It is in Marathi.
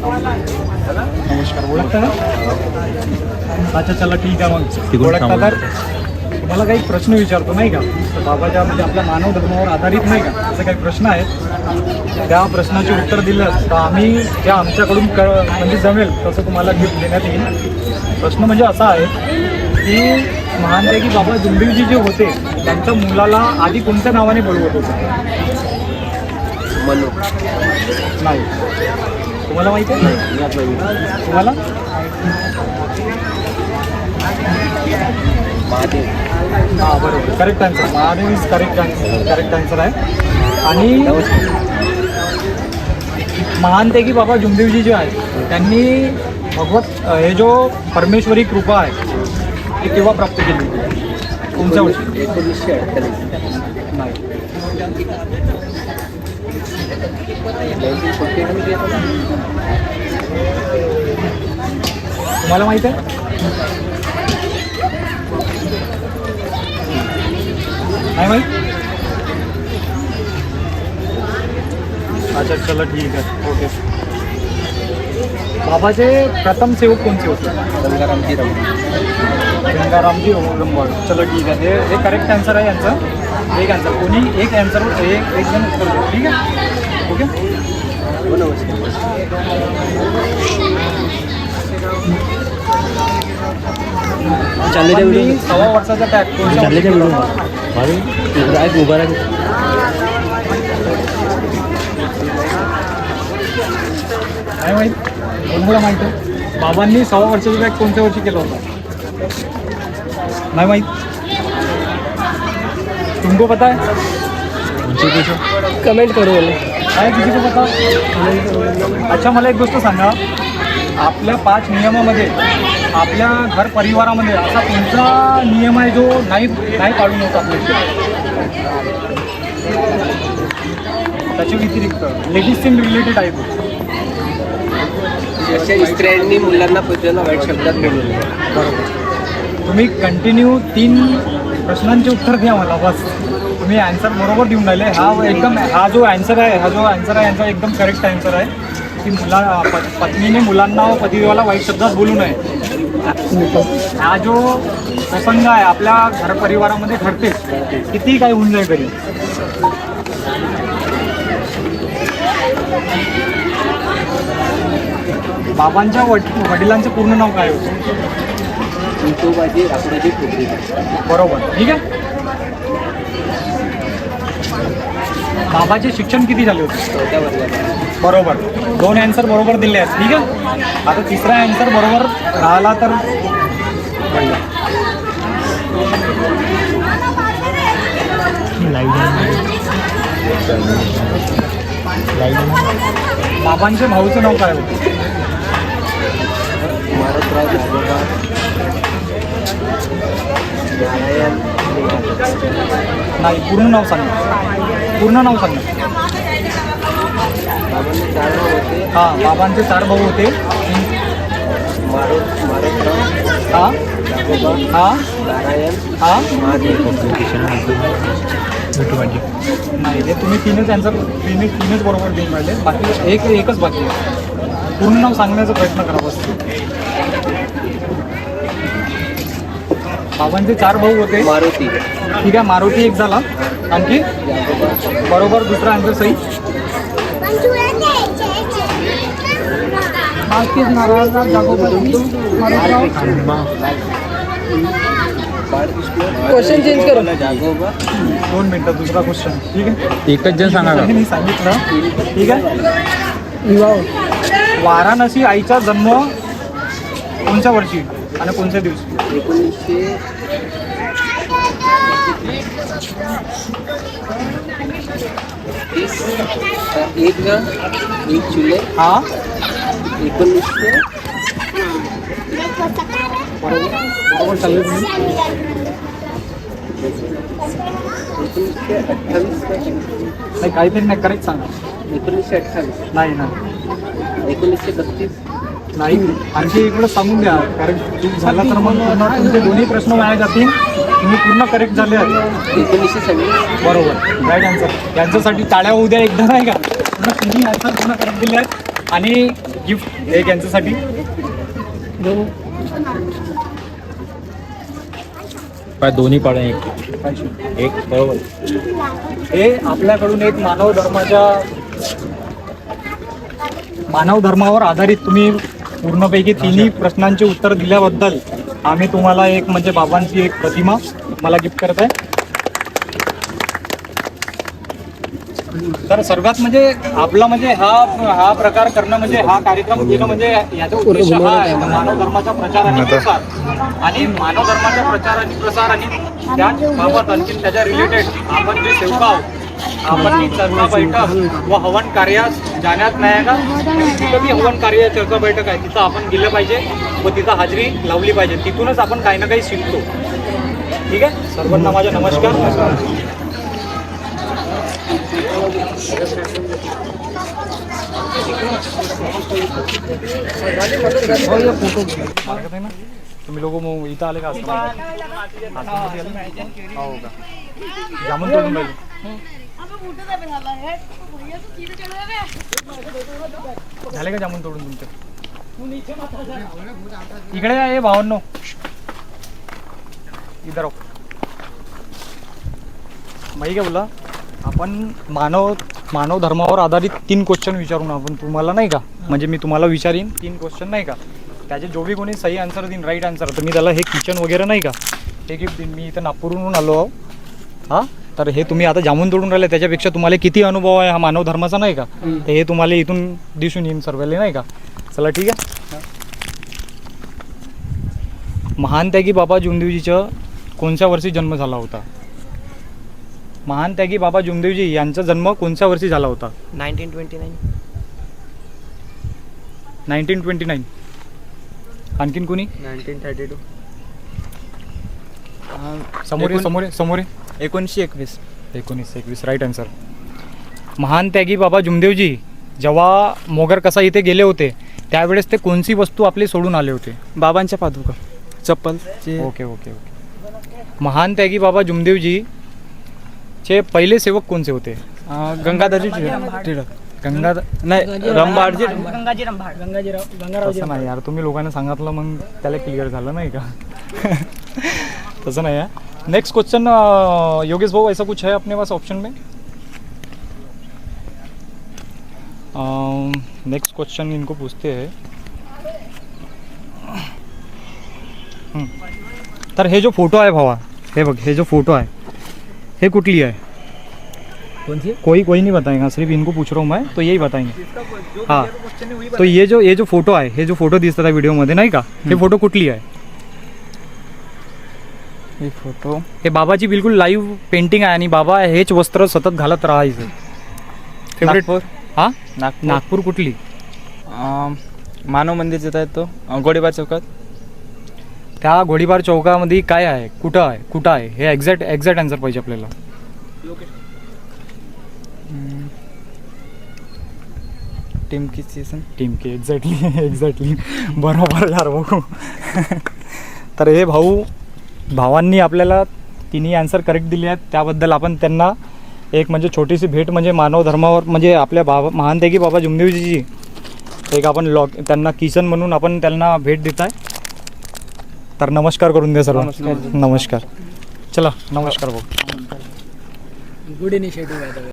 नमस्कार. ओळखता ना? अच्छा चला ठीक आहे मग. ओळखता तर तुम्हाला काही प्रश्न विचारतो नाही का, बाबाच्या म्हणजे आपल्या मानव धर्मावर आधारित नाही का असे काही प्रश्न आहेत. त्या प्रश्नाचे उत्तर दिलं तर आम्ही ज्या आमच्याकडून म्हणजे जमेल तसं तुम्हाला गिफ्ट देण्यात येईल. प्रश्न म्हणजे असा आहे की महानदेवी बाबा जुंबिलजी जे होते त्यांच्या मुलाला आधी कोणत्या नावाने बोलवत होते? मनो. नाही. तुम्हाला माहिती आहे? तुम्हाला? महादेव. हां बरोबर, correct answer. Mahadev is correct answer आहे. आणि महानतेगी बाबा जुंबिलजी जे आहेत त्यांनी हे जो परमेश्वरी कृपा आहे ती केव्हा प्राप्त केली? कोणत्या वर्षी? 1948. नाही. 1940 तुम्हाला माहिती आहे? नाही माहीत? अच्छा चला ठीक आहे. ओके. बाबाचे प्रथम सेवक कोणते होते? गंगारामजी गंगारामजी औरंगाबाद. चलो ठीक आहे. हे करेक्ट आन्सर आहे यांचं. एक आन्सर कोणी एक आन्सर एक जण उत्तर देऊ. ठीक आहे. ओके. चालले 6 वर्षाचा टॅग उभा राहा. नाही माहीत? कोणाला माहीत आहे? बाबांनी 6 वर्षाचा टॅग कोणत्या वर्षी केला होता? नाही माहीत? तुमको पता है? कमेंट करू. काय किती को पता? अच्छा मला एक गोष्ट सांगा, आपल्या 5 नियमामध्ये आपल्या घर परिवारामध्ये असा कोणता नियम आहे जो नाही पाळून होता आपल्या? त्याच्या व्यतिरिक्त लेडीजशी रिलेटेड आहे. जशा स्त्रियांनी मुलांना पहिल्यांदा वाईट शब्दात बोलवलं. बरोबर. तुम्ही कंटिन्यू 3 प्रश्नांचे उत्तर द्या मला बस. तुम्ही ॲन्सर बरोबर देऊन राहिले. हा जो ॲन्सर आहे यांचा एकदम करेक्ट ॲन्सर आहे की पत्नीने मुलांना व पतिदेवाला वाईट शब्दात बोलू नये. हा जो प्रसंग आहे आपल्या घर परिवारामध्ये घडते, किती काय होऊन जाईल तरी. बाबांच्या वडिलांचं पूर्ण नाव काय होतं? विठोबाजी राखोबाजी ठोकरे. बरोबर. ठीक आहे. बाबाचे शिक्षण किती झाले होते? 4थ्या वर्गात. बरोबर. 2 ॲन्सर बरोबर दिले आहेत. ठीक आहे. आता तिसरा ॲन्सर बरोबर राहिला तर बाबांचे भाऊचं नाव काय होतं? मारुतराव दागोबा नारायण. नाही. पूर्ण नाव सांगा. बाबांचे 4 भाऊ होते. हां बाबांचे 4 भाऊ होते. मारुतराव हां दागोबा हां नारायण हां महादेव. नाही. हे तुम्ही 3च ॲन्सर 3च बरोबर देऊन राहिले. बाकी एकच बाकी आहे. पूर्ण नाव सांगण्याचा प्रयत्न करा बस. बाबांचे 4 भाऊ होते. मारुती. ठीक आहे. मारुती एक झाला. आणखी बरोबर दुसरा ॲन्सर सही. क्वेश्चन चेंज करू. दागोबा. 2 मिनटं. दुसरा क्वेश्चन. ठीक आहे. एकच जण सांगा. मी सांगितलं. ठीक आहे. वाराणसी आईचा जन्म कोणत्या वर्षी आणि कोणत्या दिवशी? 1 जुलै. हां 1900. बरोबर चालले तुम्ही. 1928. नाही काहीतरी नाही. करेक्ट सांगा. 1928. नाही 1932. नाही. आणखी इकडं सांगून द्या, कारण चूक झाला तर मग तुमचे दोन्ही प्रश्न वाया जातील. तुम्ही पूर्ण करेक्ट झाले आहेत. 1926. बरोबर. Right answer. यांच्यासाठी टाळ्या होऊ द्या एकदा नाही का. पूर्ण तुम्ही ॲन्सर पूर्ण करेक्ट दिले आहेत. आणि गिफ्ट एक यांच्यासाठी. दोन्ही पाडे एक बरोबर. हे आपल्याकडून एक मानव धर्मावर आधारित तुम्ही पूर्णपैकी तिन्ही प्रश्नांची उत्तर दिल्याबद्दल आम्ही तुम्हाला एक म्हणजे बाबांची एक प्रतिमा मला गिफ्ट करत आहे. तर सर्वात म्हणजे आपला म्हणजे हा प्रकार करणं म्हणजे हा कार्यक्रम घेणं म्हणजे याचा उद्देश हा आहे मानव धर्माचा प्रचार आणि प्रसार. आणि मानव धर्माचा प्रचार आणि प्रसार आणि त्याबाबत आणखी त्याच्या रिलेटेड आपण जे सेवक आहोत आपण ही चर्चा बैठक व हवन कार्यास जाण्यात नाही का तिथं बी हवन कार्य चर्चा बैठक आहे तिथं आपण गेलं पाहिजे व तिथं हाजरी लावली पाहिजे. तिथूनच आपण काही ना काही शिकतो. ठीक आहे. सर्वांना माझा नमस्कार. तुम्ही लोक मग इथं आले का? हो का? जामून तोडून राहिले. झाले का जामून तोडून तुमचे? इकडे आहे भावांनो, इधर माहिती काय बोला. आपण मानव धर्मावर आधारित 3 क्वेश्चन विचारून आपण तुम्हाला नाही का म्हणजे मी तुम्हाला विचारीन 3 क्वेश्चन नाही का त्याचे जो बी कोणी सही आन्सर देईन राईट आन्सर तर मी त्याला हे किचन वगैरे नाही का हे गिफ्ट देईन. मी इथं नागपूरहून आलो आहो. हां तर हे तुम्ही आता जामून तोडून राहिले त्याच्यापेक्षा तुम्हाला किती अनुभव आहे हा मानव धर्माचा नाही का तर हे तुम्हाला इथून दिसून येईन सर्वांना नाही का. चला ठीक आहे. महान त्यागी बाबा जुमदेवजीचा कोणत्या वर्षी जन्म झाला होता? महान त्यागी बाबा जुमदेवजी यांचा जन्म कोणत्या वर्षी झाला होता? 1929. आणखीन कोणी? 1932. समोर 1921 राईट आन्सर. महान त्यागी बाबा जुमदेवजी जेव्हा मोगर कसा इथे गेले होते त्यावेळेस ते कोणती वस्तू आपली सोडून आले होते? बाबांच्या पादुका, चप्पल. ओके. महान त्यागी बाबा जुमदेवजी चे पहिले सेवक कोणते होते? गंगाधरजी टिळक. तसं नाही यार तुम्ही लोकांना सांगितलं मग त्याला क्लिअर झालं नाही का. तसं नाही है. नेक्स्ट क्वेश्चन योगेश भाऊ ऐसा कुछ है अपने पास ऑप्शन में? नेक्स्ट क्वेश्चन इनको पूछते हैं. तर हे जो फोटो आहे भावा हे बघ हे जो फोटो आहे हे कुठली आहे? कोई नहीं बताएगा सिर्फ इनको पूछ रहा हूँ मैं तो यही बताएंगे. हाँ तो ये जो फोटो आहे हे जो फोटो दिसतात व्हिडिओमध्ये नाही का हे फोटो कुठली आहे? हे फोटो हे बाबाची बिलकुल लाईव्ह पेंटिंग आहे आणि बाबा हेच वस्त्र सतत घालत राहायचे. फेवरेट हां नागपूर कुठली? मानव मंदिर जिथं आहे तो गोळीबार चौकात. त्या गोळीबार चौकामध्ये काय आहे कुठं आहे हे एक्झॅक्ट आन्सर पाहिजे आपल्याला. टिमकी एक्झॅक्टली बरोबर यार भाऊ. तर हे भावांनी आपल्याला तिन्ही आन्सर करेक्ट दिले आहेत त्याबद्दल आपण त्यांना एक म्हणजे छोटीशी भेट म्हणजे मानव धर्मावर म्हणजे आपल्या महान त्यागी बाबा जुमदेवजीची एक आपण त्यांना किचन म्हणून आपण त्यांना भेट देत आहे. तर नमस्कार करून द्या सर्व. नमस्कार. चला नमस्कार भाऊ. गुड इनिशिएटिव्ह आहे.